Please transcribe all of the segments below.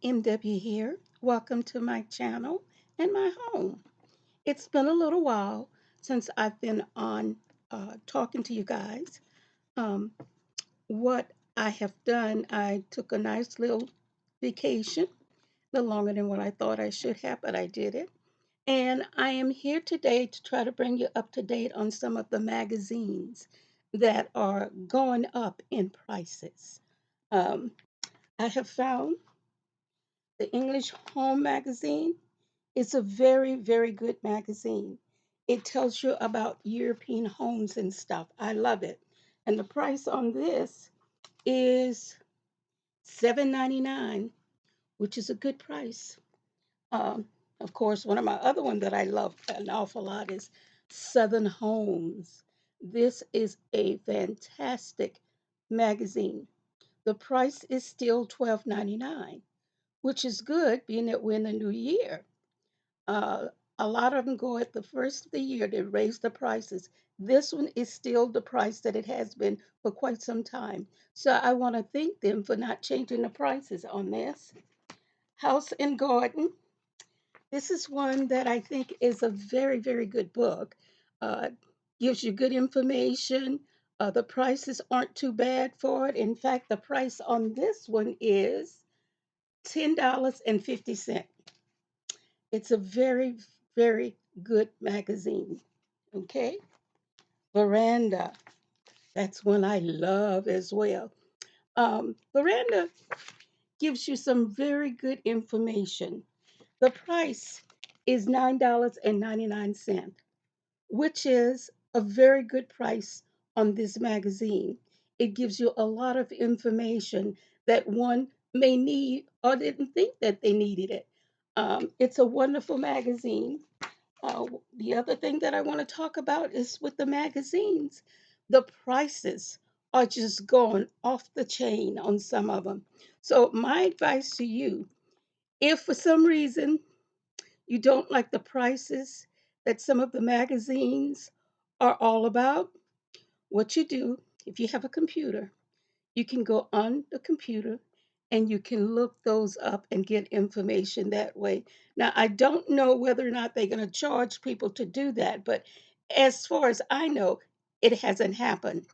MW here. Welcome to my channel and my home. It's been a little while since I've been on talking to you guys. Um, what I have done, I took a nice little vacation, a little longer than what I thought I should have, but I did it. And I am here today to try to bring you up to date on some of the magazines that are going up in prices. Um, I have found the English Home Magazine. It's a very, very good magazine. It tells you about European homes and stuff. I love it. And the price on this is $7.99, which is a good price. Um, of course, one of my other one that I love an awful lot is Southern Homes. This is a fantastic magazine. The price is still $12.99, which is good being that we're in the new year. Uh, a lot of them go at the first of the year, they raise the prices. This one is still the price that it has been for quite some time. So I want to thank them for not changing the prices on this. House and Garden. This is one that I think is a very, very good book. Uh, Gives you good information. The prices aren't too bad for it. In fact, the price on this one is $10.50. It's a very, very good magazine. Okay. Veranda. That's one I love as well. Veranda gives you some very good information. The price is $9.99, which is a very good price on this magazine. It gives you a lot of information that one may need or didn't think that they needed it. It's a wonderful magazine. The other thing that I want to talk about is with the magazines, the prices are just going off the chain on some of them. So, my advice to you, if for some reason you don't like the prices that some of the magazines are all about, what you do, if you have a computer, you can go on the computer and you can look those up and get information that way. Now, I don't know whether or not they're going to charge people to do that, but as far as I know, it hasn't happened.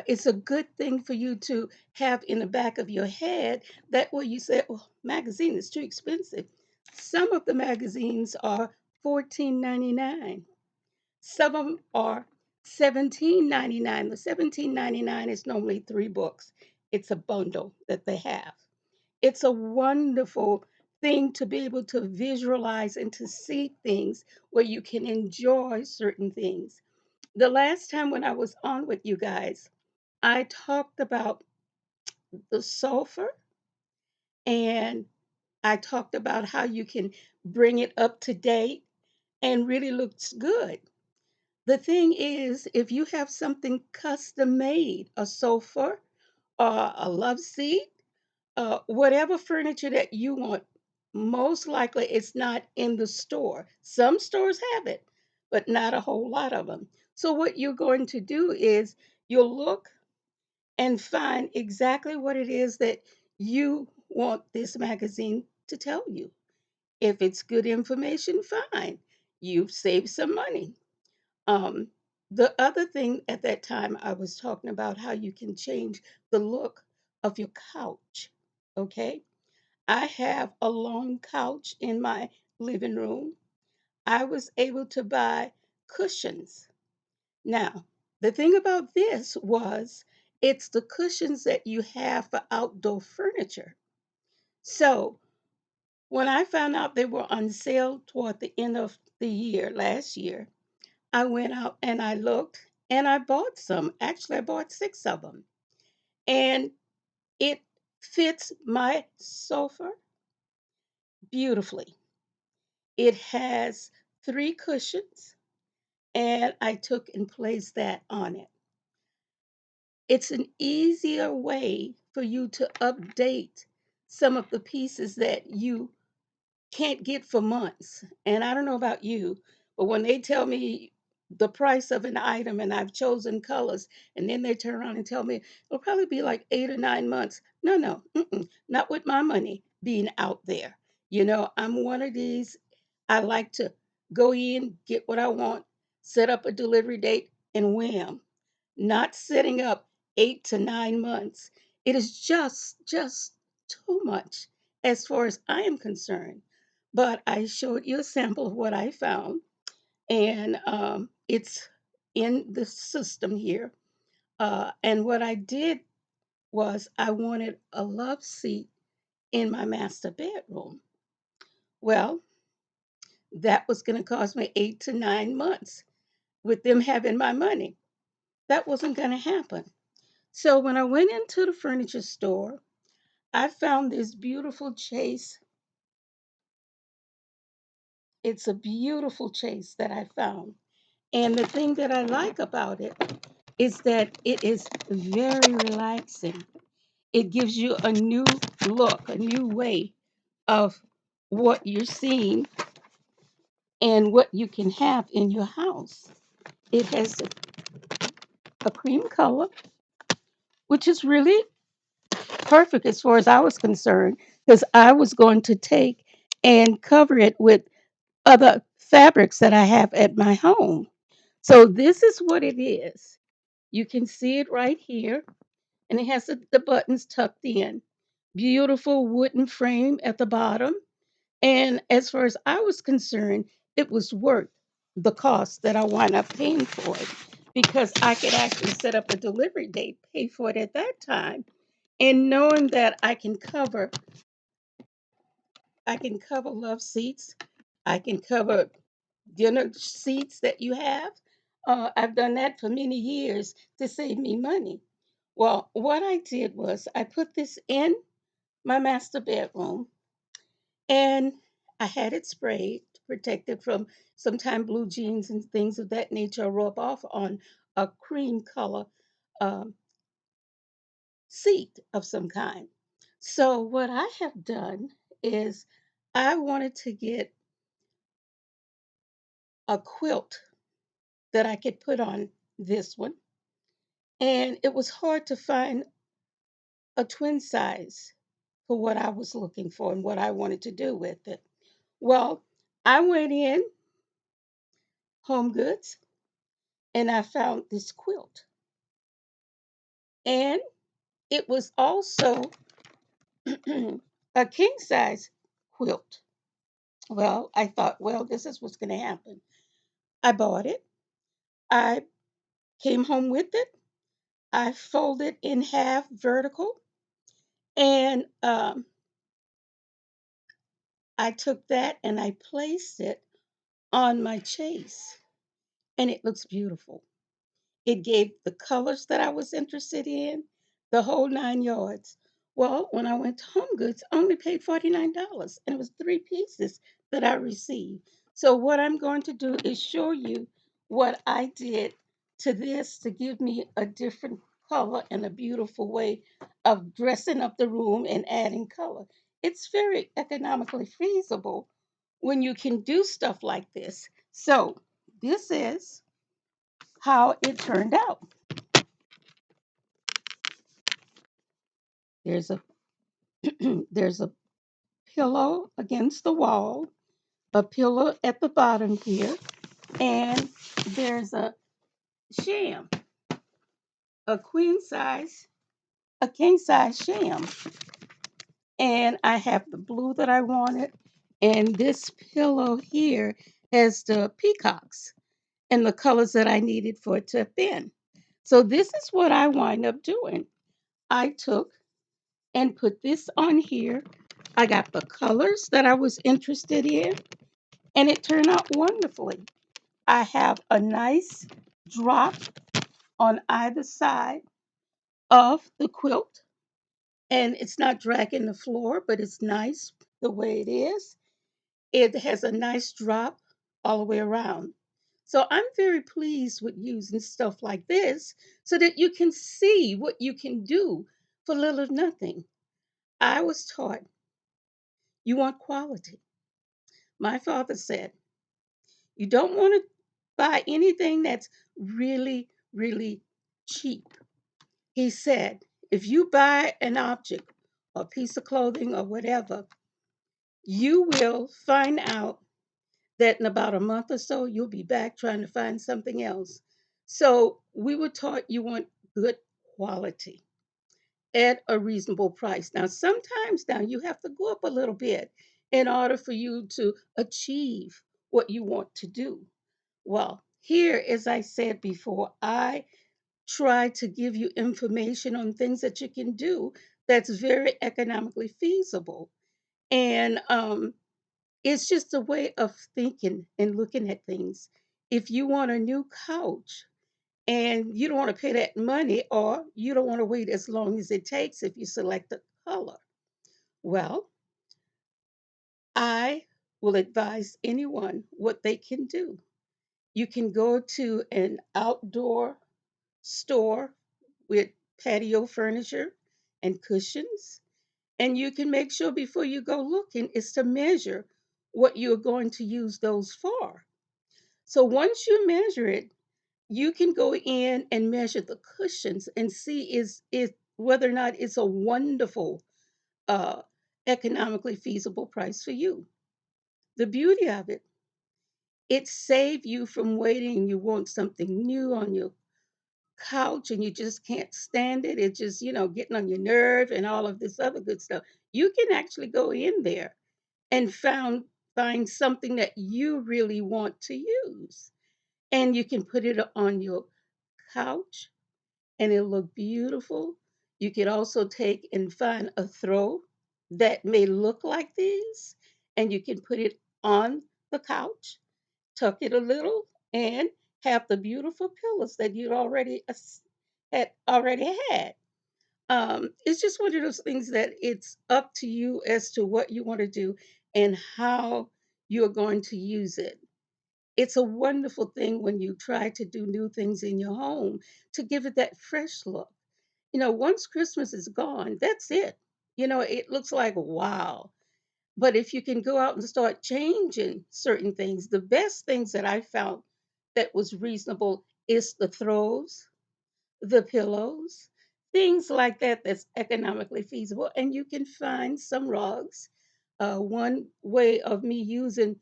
It's a good thing for you to have in the back of your head. That way you say, oh, magazine is too expensive. Some of the magazines are $14.99. Some of them are $17.99. The $17.99 is normally three books. It's a bundle that they have. It's a wonderful thing to be able to visualize and to see things where you can enjoy certain things. The last time when I was on with you guys, I talked about the sulfur and I talked about how you can bring it up to date and really looks good. The thing is, if you have something custom made, a sofa or a love seat, whatever furniture that you want, most likely it's not in the store. Some stores have it, but not a whole lot of them. So, what you're going to do is you'll look and find exactly what it is that you want this magazine to tell you. If it's good information, fine. You've saved some money. Um, the other thing at that time, I was talking about how you can change the look of your couch. Okay. I have a long couch in my living room. I was able to buy cushions. Now, the thing about this was it's the cushions that you have for outdoor furniture. So when I found out they were on sale toward the end of the year, last year, I went out and I looked and I bought some. Actually, I bought six of them. And it fits my sofa beautifully. It has three cushions, and I took and placed that on it. It's an easier way for you to update some of the pieces that you can't get for months. And I don't know about you, but when they tell me the price of an item and I've chosen colors, and then they turn around and tell me it'll probably be like 8 or 9 months, No, no, not with my money being out there. I'm one of these. I like to go in, get what I want, set up a delivery date, and wham. Not setting up 8 to 9 months. It is just too much as far as I am concerned. But I showed you a sample of what I found, and it's in the system here. And what I did was I wanted a love seat in my master bedroom. Well, that was going to cost me 8 to 9 months with them having my money. That wasn't going to happen. So when I went into the furniture store, I found this beautiful chase. It's a beautiful chase that I found. And the thing that I like about it is that it is very relaxing. It gives you a new look, a new way of what you're seeing and what you can have in your house. It has a cream color, which is really perfect as far as I was concerned, because I was going to take and cover it with other fabrics that I have at my home. So this is what it is. You can see it right here, and it has the buttons tucked in. Beautiful wooden frame at the bottom. And as far as I was concerned, it was worth the cost that I wound up paying for it because I could actually set up a delivery date, pay for it at that time, and knowing that I can cover love seats, I can cover dinner seats that you have. I've done that for many years to save me money. Well, what I did was I put this in my master bedroom and I had it sprayed to protect it from sometime blue jeans and things of that nature rub off on a cream color um, seat of some kind. So, what I have done is I wanted to get a quilt that I could put on this one, and it was hard to find a twin size for what I was looking for and what I wanted to do with it. Well, I went in Home Goods and I found this quilt. And it was also a king size quilt. Well, I thought, well, this is what's going to happen. I bought it. I came home with it. I folded in half vertical. And I took that and I placed it on my chase. And it looks beautiful. It gave the colors that I was interested in, the whole 9 yards. Well, when I went to Home Goods, I only paid $49, and it was 3 pieces that I received. So, what I'm going to do is show you what I did to this to give me a different color and a beautiful way of dressing up the room and adding color. It's very economically feasible when you can do stuff like this. So, this is how it turned out. There's a there's a pillow against the wall, a pillow at the bottom here, and there's a sham, a queen size, a king size sham. And I have the blue that I wanted, and this pillow here has the peacocks and the colors that I needed for it to bend. So this is what I wind up doing. I took and put this on here. I got the colors that I was interested in, and it turned out wonderfully. I have a nice drop on either side of the quilt, and it's not dragging the floor, but it's nice the way it is. It has a nice drop all the way around. So I'm very pleased with using stuff like this so that you can see what you can do for little or nothing. I was taught you want quality. My father said, you don't want to buy anything that's really cheap. He said, if you buy an object or piece of clothing or whatever, you will find out that in about a month or so, you'll be back trying to find something else. So we were taught you want good quality at a reasonable price. Now, sometimes now you have to go up a little bit in order for you to achieve what you want to do. Well, here, as I said before, I try to give you information on things that you can do that's very economically feasible. And it's just a way of thinking and looking at things. If you want a new couch and you don't want to pay that money, or you don't want to wait as long as it takes if you select the color, well, I will advise anyone what they can do. You can go to an outdoor store with patio furniture and cushions, and you can make sure before you go looking is to measure what you're going to use those for. So once you measure it, you can go in and measure the cushions and see is whether or not it's a wonderful uh, economically feasible price for you. The beauty of it, it saves you from waiting. You want something new on your couch and you just can't stand it. It's just, getting on your nerve and all of this other good stuff. You can actually go in there and find something that you really want to use. And you can put it on your couch and it'll look beautiful. You could also take and find a throw that may look like these, and you can put it on the couch, tuck it a little, and have the beautiful pillows that you already had. It's just one of those things that it's up to you as to what you want to do and how you're going to use it. It's a wonderful thing when you try to do new things in your home to give it that fresh look. Once Christmas is gone, that's it. It looks like wow. But if you can go out and start changing certain things, the best things that I found that was reasonable is the throws, the pillows, things like that that's economically feasible. And you can find some rugs. One way of me using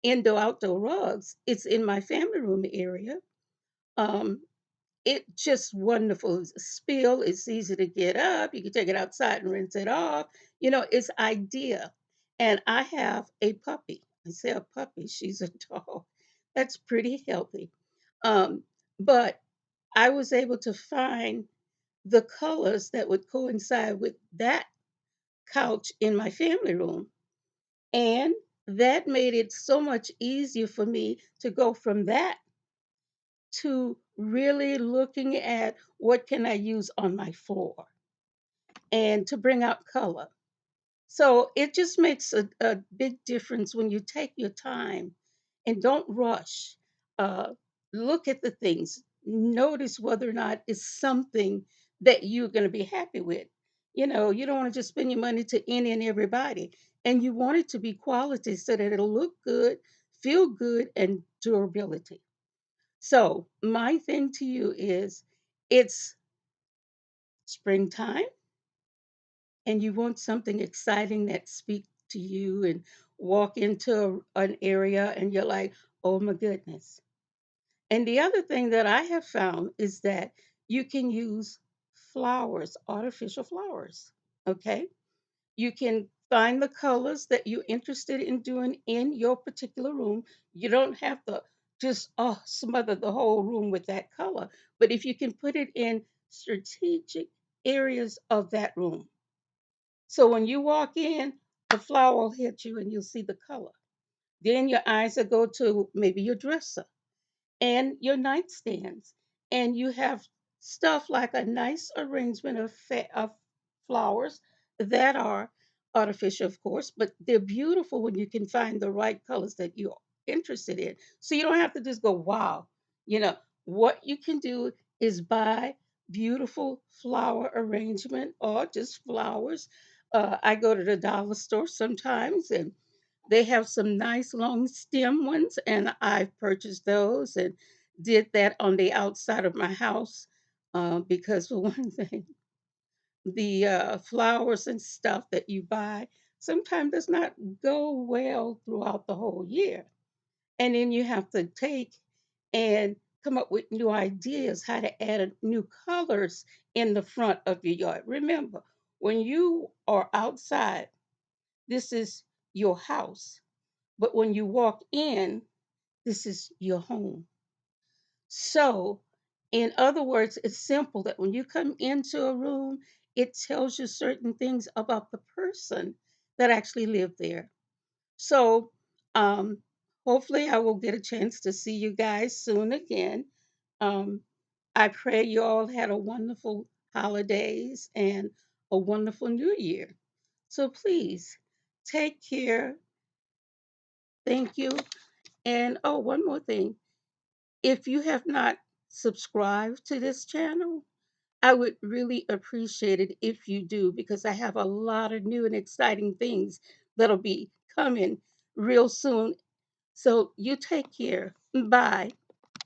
indoor outdoor rugs, it's in my family room area. Um, it just wonderful. It's a spill. It's easy to get up. You can take it outside and rinse it off. It's ideal. And I have a puppy. I say a puppy. She's a dog. That's pretty healthy. Um, but I was able to find the colors that would coincide with that couch in my family room. And that made it so much easier for me to go from that to really looking at what can I use on my floor and to bring out color. So it just makes a big difference when you take your time and don't rush. Uh, Look at the things, notice whether or not it's something that you're going to be happy with. You don't want to just spend your money to any and everybody, and you want it to be quality so that it'll look good, feel good, and durability. So, my thing to you is it's springtime and you want something exciting that speaks to you and walk into an area and you're like, "Oh my goodness." And the other thing that I have found is that you can use flowers, artificial flowers. Okay? You can find the colors that you're interested in doing in your particular room. You don't have to just smother the whole room with that color. But if you can put it in strategic areas of that room. So when you walk in, the flower will hit you and you'll see the color. Then your eyes will go to maybe your dresser and your nightstands. And you have stuff like a nice arrangement of flowers that are artificial, of course, but they're beautiful when you can find the right colors that you're interested in. So you don't have to just go, wow. What you can do is buy beautiful flower arrangement or just flowers. I go to the dollar store sometimes and they have some nice long stem ones, and I've purchased those and did that on the outside of my house because, for one thing, the flowers and stuff that you buy sometimes does not go well throughout the whole year. And then you have to take and come up with new ideas how to add new colors in the front of your yard. Remember, when you are outside, this is your house. But when you walk in, this is your home. So, in other words, it's simple that when you come into a room, it tells you certain things about the person that actually lived there. So, um, hopefully, I will get a chance to see you guys soon again. Um, I pray you all had a wonderful holidays and a wonderful new year. So, please take care. Thank you. And oh, one more thing. If you have not subscribed to this channel, I would really appreciate it if you do because I have a lot of new and exciting things that'll be coming real soon. So you take care. Bye.